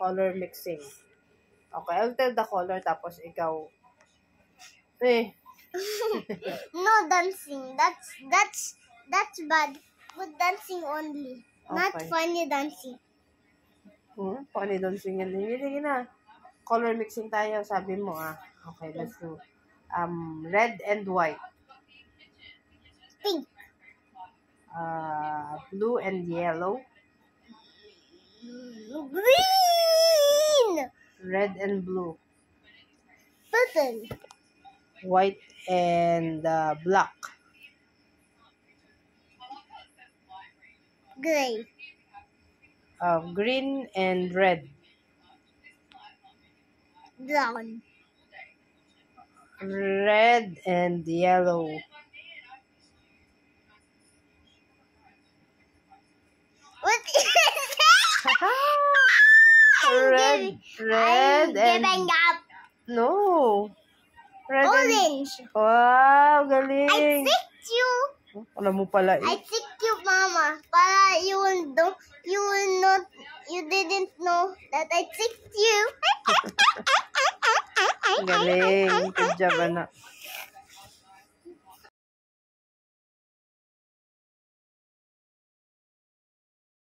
Color mixing. Okay, I'll tell the color tapos ikaw. No dancing. That's bad. Good dancing only. Not Okay. funny dancing. Funny dancing yan. Sige na. Color mixing tayo, sabi mo Okay, let's do. Red and white. Pink. Blue and yellow. Green. Red and blue. Purple. White and black. Gray. Green and red. Brown. Red and yellow. What is that? Red I'm and giving up. no. Red Orange. Wow, I galing. tricked you. Alam mo pala I tricked you, Mama. Para you didn't know that I tricked you. Galing. Good job, anak.